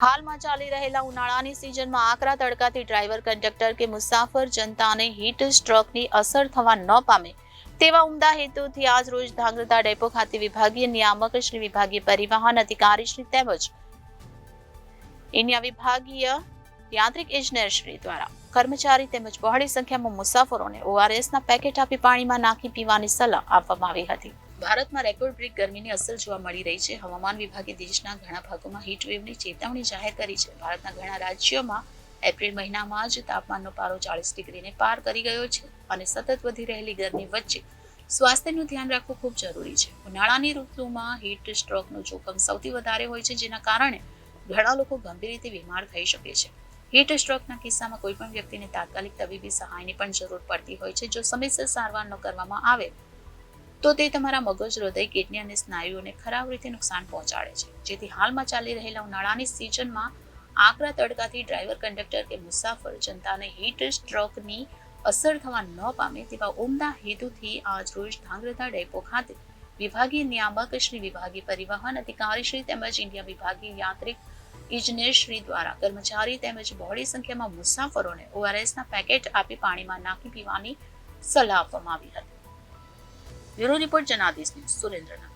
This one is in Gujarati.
હાલમાં ચાલી રહેલા ઉનાળાની સિઝનમાં આકરા તડકાથી ડ્રાઈવર, કંડક્ટર કે મુસાફર જનતાને હીટ સ્ટ્રોકની અસર થવા ન પામે તેવા ઉમદા હેતુથી આજ રોજ ધાંગધ્રા ડેપો ખાતે વિભાગીય નિયામક શ્રી, વિભાગીય પરિવહન અધિકારી શ્રી તેમજ અન્ય વિભાગીય યાંત્રિક ઇજનેર શ્રી દ્વારા કર્મચારી તેમજ બહોળી સંખ્યામાં મુસાફરોને ઓઆરએસના પેકેટ આપી પાણીમાં નાખી પીવાની સલાહ આપવામાં આવી હતી. ભારતમાં રેકોર્ડ બ્રેક ગરમીની અસર જોવા મળી રહી છે. હવામાન વિભાગે દેશના ઘણા ભાગોમાં હીટવેવની ચેતવણી જાહેર કરી છે. ભારતના ઘણા રાજ્યોમાં એપ્રિલ મહિનામાં જ તાપમાનનો પારો 40 ડિગ્રીને પાર કરી ગયો છે અને સતત વધી રહેલી ગરમી વચ્ચે સ્વાસ્થ્યનું ધ્યાન રાખવું ખૂબ જરૂરી છે. ઉનાળાની ઋતુમાં હીટ સ્ટ્રોકનું જોખમ સૌથી વધારે હોય છે, જેના કારણે ઘણા લોકો ગંભીર રીતે બીમાર થઈ શકે છે. હીટ સ્ટ્રોકના કિસ્સામાં કોઈ પણ વ્યક્તિને તાત્કાલિક તબીબી સહાયની પણ જરૂર પડતી હોય છે. જો સમયસર સારવાર ન કરવામાં આવે તો તે તમારા મગજ, હૃદય, કિડની અને સ્નાયુઓને ખરાબ રીતે નુકસાન પહોંચાડે છે. જેથી હાલમાં ચાલી રહેલા ઉનાળાની સિઝનમાં આકરા તડકાથી ડ્રાઈવર, કંડક્ટર કે મુસાફર જનતાને હીટ સ્ટ્રોકની અસર થવા ન પામે તેવા ઉમદા હેતુથી આજ રોજ ધાંગધ્રા ડેપો ખાતે વિભાગીય નિયામક શ્રી, વિભાગીય પરિવહન અધિકારી શ્રી તેમજ ઇન્ડિયા વિભાગીય યાંત્રિક ઇજનેર શ્રી દ્વારા કર્મચારી તેમજ બહોળી સંખ્યામાં મુસાફરોને ઓઆરએસના પેકેટ આપી પાણીમાં નાખી પીવાની સલાહ આપવામાં આવી હતી. Bureau report Janadesh news, Surendranagar.